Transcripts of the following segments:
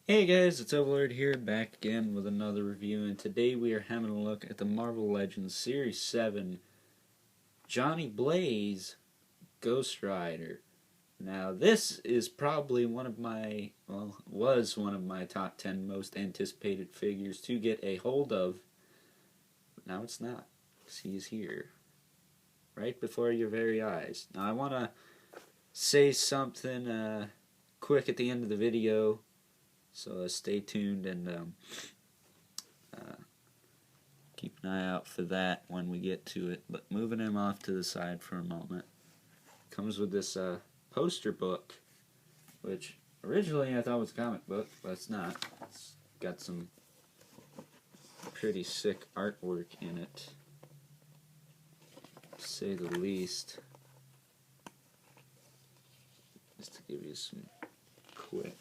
Hey guys, it's Overlord here, back again with another review, and today we are having a look at the Marvel Legends Series 7 Johnny Blaze Ghost Rider. Now this is probably one of my, was one of my top 10 most anticipated figures to get a hold of, but now it's not, because he's here, right before your very eyes. Now I want to say something quick at the end of the video, so stay tuned and keep an eye out for that when we get to it. But moving him off to the side for a moment, comes with this poster book, which originally I thought was a comic book, but it's not. It's got some pretty sick artwork in it, to say the least. Just to give you some quick.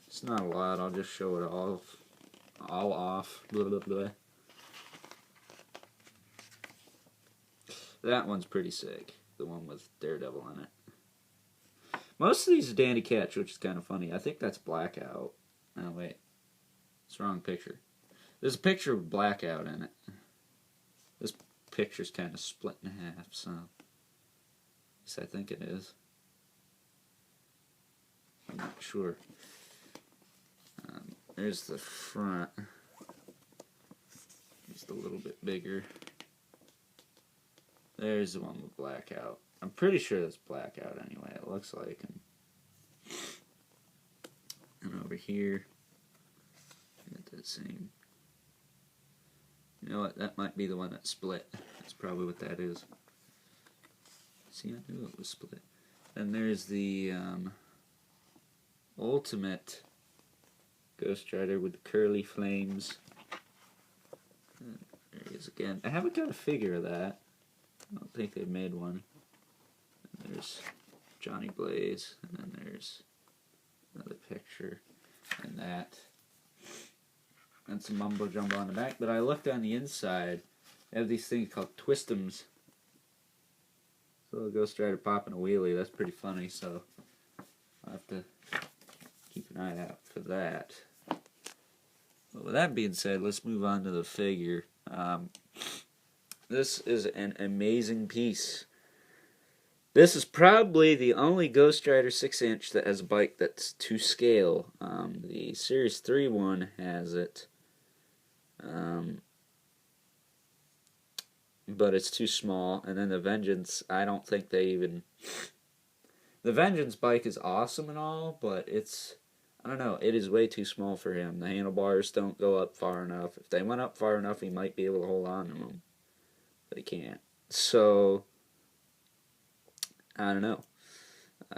It's not a lot, I'll just show it all off. Blah, blah, blah. That one's pretty sick, the one with Daredevil in it. Most of these are Danny Ketch, which is kind of funny. I think that's Blackout. Oh, wait. It's the wrong picture. There's a picture of Blackout in it. This picture's kind of split in half, so at least I think it is. I'm not sure. There's the front. Just a little bit bigger. There's the one with Blackout. I'm pretty sure that's Blackout anyway, it looks like. And over here, I got that same. You know what? That might be the one that split. That's probably what that is. See, I knew it was split. And there's the Ultimate Ghost Rider with the curly flames. There he is again. I haven't got a figure of that. I don't think they've made one. And there's Johnny Blaze, and then there's another picture, and that. And some mumbo jumbo on the back. But I looked on the inside. They have these things called twistums. So a Ghost Rider popping a wheelie. That's pretty funny. So I'll have to keep an eye out for that. But with that being said, let's move on to the figure. This is an amazing piece. This is probably the only Ghost Rider 6-inch that has a bike that's to scale. The Series 3 one has it, but it's too small. And then the Vengeance, I don't think they even... The Vengeance bike is awesome and all, but it's... I don't know, it is way too small for him. The handlebars don't go up far enough. If they went up far enough, he might be able to hold on to them. But he can't. So, I don't know.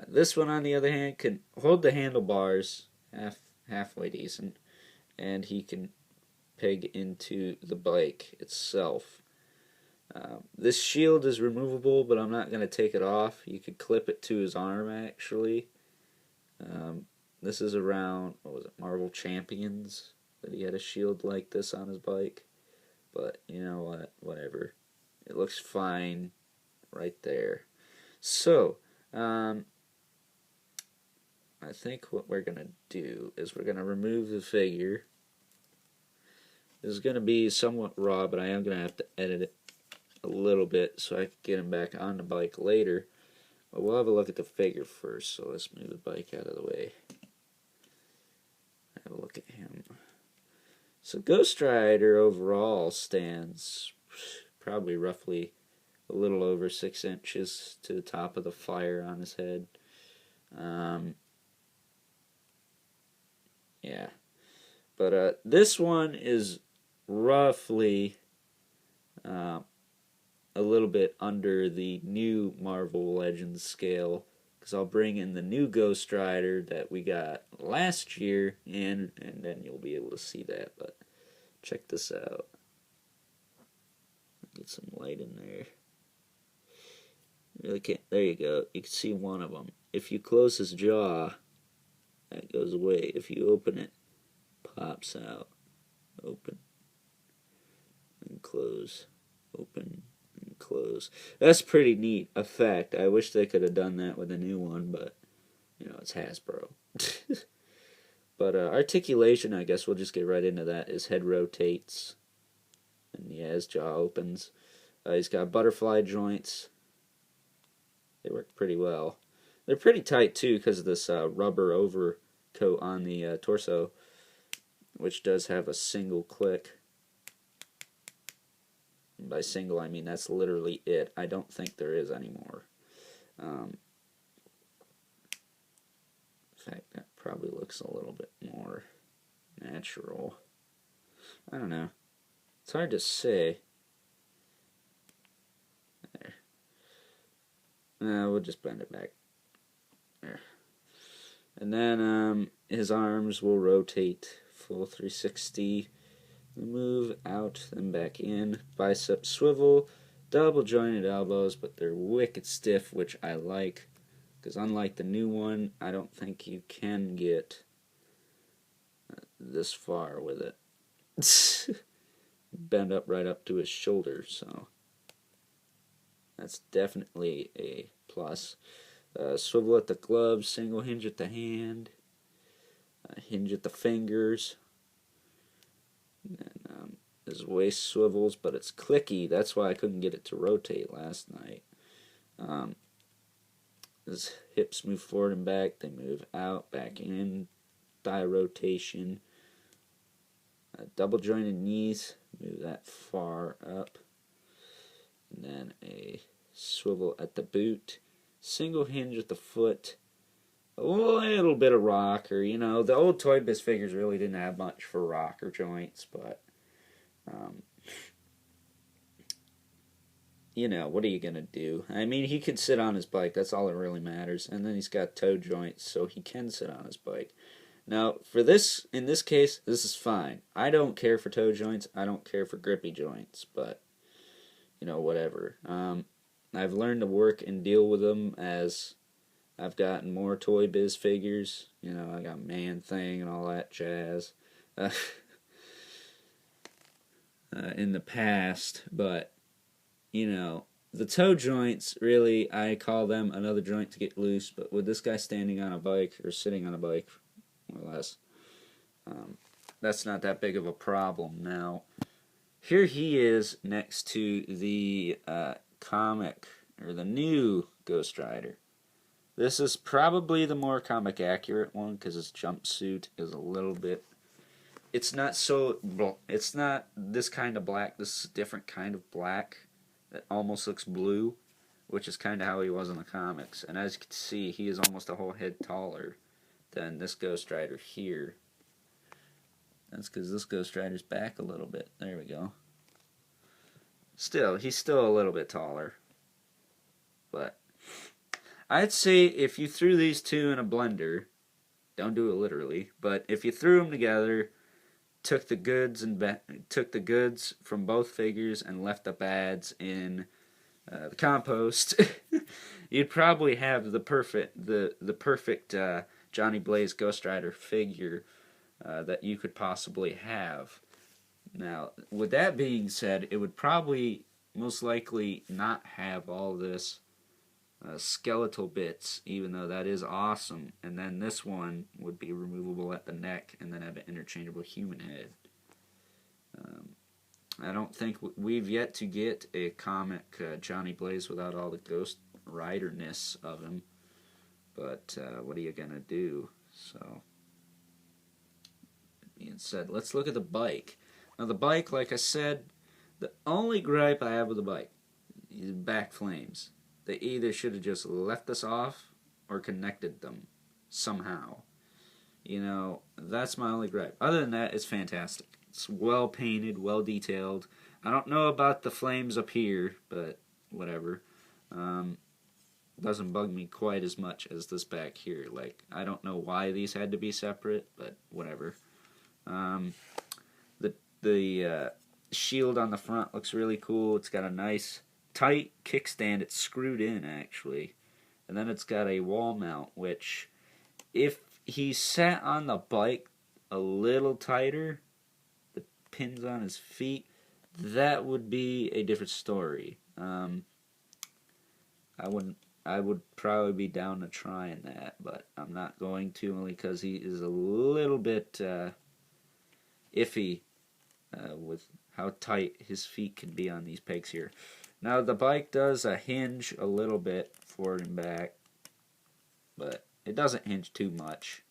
This one, on the other hand, can hold the handlebars halfway decent. And he can peg into the bike itself. This shield is removable, but I'm not going to take it off. You could clip it to his arm, actually. This is around, what was it, Marvel Champions, that he had a shield like this on his bike. But, you know what, whatever. It looks fine right there. So, I think what we're going to do is we're going to remove the figure. This is going to be somewhat raw, but I am going to have to edit it a little bit so I can get him back on the bike later. But we'll have a look at the figure first, so let's move the bike out of the way. Have a look at him. So Ghost Rider overall stands probably roughly a little over 6 inches to the top of the fire on his head. Yeah. But this one is roughly uh, a little bit under the new Marvel Legends scale, because I'll bring in the new Ghost Rider that we got last year, and then you'll be able to see that. But check this out. Get some light in there. Really can't. There you go. You can see one of them. If you close his jaw, that goes away. If you open it, pops out. Open and close. Open and close. That's pretty neat effect. I wish they could have done that with a new one, but you know, it's Hasbro. But articulation, I guess we'll just get right into that. His head rotates, and yeah, his jaw opens. He's got butterfly joints. They work pretty well. They're pretty tight too because of this rubber overcoat on the torso, which does have a single click. And by single, I mean that's literally it. I don't think there is anymore. In fact, that probably looks a little bit more natural. I don't know. It's hard to say. There. We'll just blend it back. There. And then his arms will rotate full 360. Move out, then back in. Bicep swivel. Double jointed elbows, but they're wicked stiff, which I like. Because unlike the new one, I don't think you can get this far with it. Bend up right up to his shoulder, so that's definitely a plus. Swivel at the gloves, single hinge at the hand, hinge at the fingers. And then his waist swivels, but it's clicky. That's why I couldn't get it to rotate last night. His hips move forward and back. They move out, back in. Thigh rotation. Double jointed knees. Move that far up. And then a swivel at the boot. Single hinge at the foot. A little bit of rocker. You know, the old Toy Biz figures really didn't have much for rocker joints, but you know, what are you gonna do? I mean, he can sit on his bike. That's all that really matters. And then he's got toe joints, so he can sit on his bike. Now, for this, in this case, this is fine. I don't care for toe joints. I don't care for grippy joints, but you know, whatever. I've learned to work and deal with them as I've gotten more Toy Biz figures. You know, I got Man-Thing and all that jazz in the past, but you know, the toe joints, really, I call them another joint to get loose, but with this guy standing on a bike, or sitting on a bike, more or less, that's not that big of a problem. Now, here he is next to the comic, or the new Ghost Rider. This is probably the more comic accurate one, because his jumpsuit is a little bit, it's not this kind of black, this is a different kind of black. That almost looks blue, which is kind of how he was in the comics. And as you can see, he is almost a whole head taller than this Ghost Rider here. That's because this Ghost Rider's back a little bit. There we go. Still, he's still a little bit taller. But I'd say if you threw these two in a blender, don't do it literally, but if you threw them together, took the goods from both figures and left the bads in the compost, you'd probably have the perfect Johnny Blaze Ghost Rider figure that you could possibly have. Now, with that being said, it would probably most likely not have all this skeletal bits, even though that is awesome. And then this one would be removable at the neck and then have an interchangeable human head. I don't think we've yet to get a comic Johnny Blaze without all the Ghost Rider-ness of him. But what are you going to do? So, being said, let's look at the bike. Now the bike, like I said, the only gripe I have with the bike is back flames. They either should have just left this off or connected them somehow. You know, that's my only gripe. Other than that, it's fantastic. It's well painted, well detailed. I don't know about the flames up here, but whatever. Um, doesn't bug me quite as much as this back here. Like, I don't know why these had to be separate, but whatever. Um, the shield on the front looks really cool. It's got a nice tight kickstand. It's screwed in, actually. And then it's got a wall mount, which, if he sat on the bike a little tighter, the pins on his feet, that would be a different story. I would probably be down to trying that, but I'm not going to, only because he is a little bit iffy with how tight his feet can be on these pegs here. Now the bike does hinge a little bit forward and back, but it doesn't hinge too much.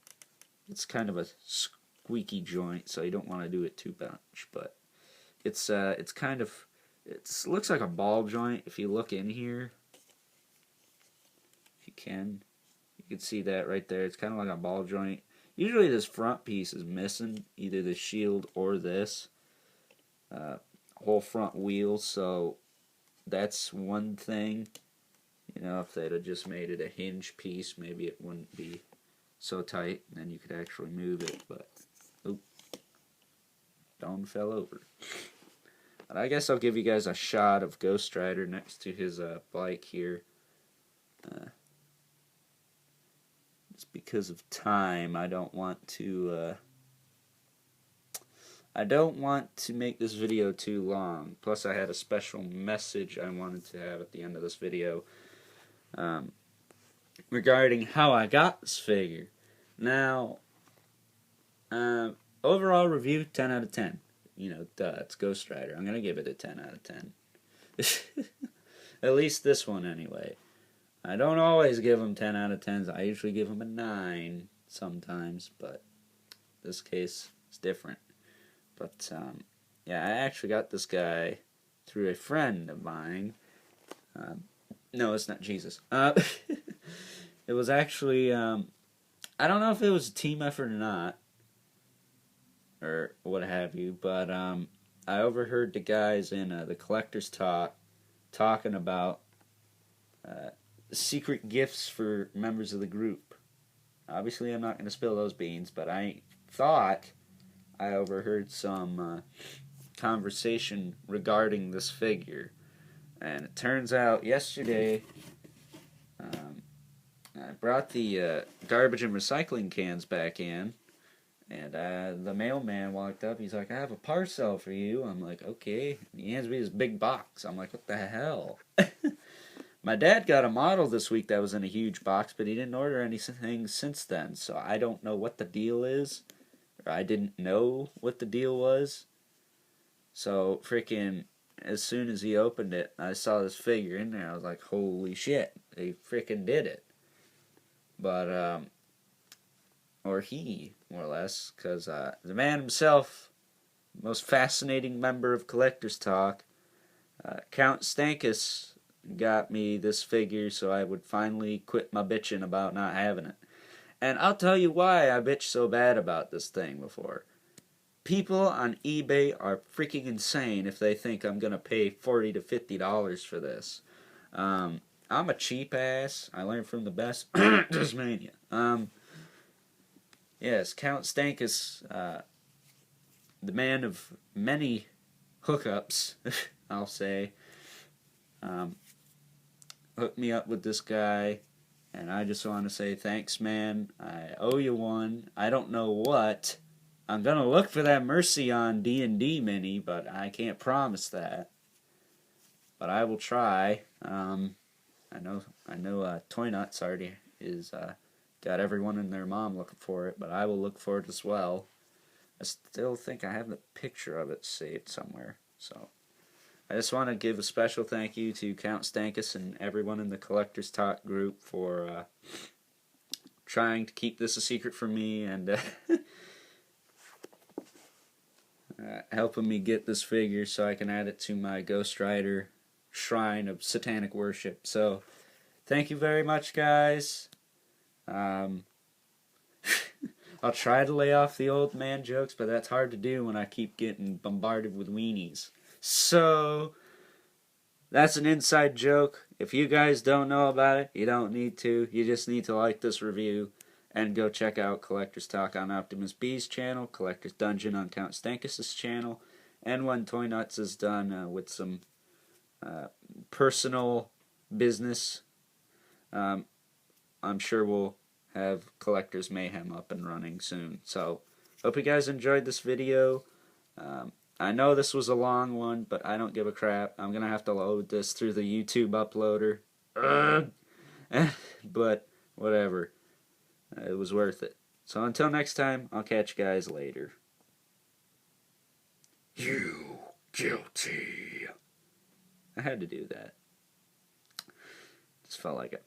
It's kind of a squeaky joint, so you don't want to do it too much. But it's kind of, it looks like a ball joint if you look in here. If you can see that right there. It's kind of like a ball joint. Usually this front piece is missing, either the shield or this whole front wheel, so that's one thing. You know, if they'd have just made it a hinge piece, maybe it wouldn't be so tight, and then you could actually move it, but oop, Don fell over. But I guess I'll give you guys a shot of Ghost Rider next to his bike here. Just because of time, I don't want to make this video too long. Plus, I had a special message I wanted to have at the end of this video regarding how I got this figure. Now, overall review, 10 out of 10. You know, duh, it's Ghost Rider. I'm going to give it a 10 out of 10. At least this one, anyway. I don't always give them 10 out of 10s. I usually give them a 9 sometimes, but this case is different. But, yeah, I actually got this guy through a friend of mine. No, it's not Jesus. It was actually, I don't know if it was a team effort or not, or what have you, but I overheard the guys in the Collector's Talk talking about secret gifts for members of the group. Obviously, I'm not going to spill those beans, but I thought I overheard some conversation regarding this figure. And it turns out yesterday I brought the garbage and recycling cans back in, and the mailman walked up. He's like, "I have a parcel for you." I'm like, "Okay." And he hands me this big box. I'm like, "What the hell?" My dad got a model this week that was in a huge box, but he didn't order anything since then, so I don't know what the deal is. Or I didn't know what the deal was. So, freaking, as soon as he opened it, I saw this figure in there. I was like, holy shit, they freaking did it. But, or he, more or less, because the man himself, most fascinating member of Collector's Talk, Count Stankus, got me this figure so I would finally quit my bitching about not having it. And I'll tell you why I bitched so bad about this thing before. People on eBay are freaking insane if they think I'm going to pay $40 to $50 for this. I'm a cheap ass. I learned from the best. Tasmania. Yes, Count Stankus, the man of many hookups, I'll say, hooked me up with this guy, and I just want to say thanks, man. I owe you one. I don't know what. I'm going to look for that Mercy on D&D mini, but I can't promise that. But I will try. I know Toy Nuts already is got everyone and their mom looking for it, but I will look for it as well. I still think I have the picture of it saved somewhere, so I just want to give a special thank you to Count Stankus and everyone in the Collector's Talk group for trying to keep this a secret from me and helping me get this figure so I can add it to my Ghost Rider shrine of satanic worship. So, thank you very much, guys. I'll try to lay off the old man jokes, but that's hard to do when I keep getting bombarded with weenies. So, that's an inside joke. If you guys don't know about it, you don't need to. You just need to like this review and go check out Collector's Talk on Optimus B's channel, Collector's Dungeon on Count Stankus' channel, and when Toy Nuts is done with some personal business, I'm sure we'll have Collector's Mayhem up and running soon. So, hope you guys enjoyed this video. I know this was a long one, but I don't give a crap. I'm going to have to load this through the YouTube uploader. But, whatever. It was worth it. So until next time, I'll catch you guys later. You guilty. I had to do that. Just felt like it.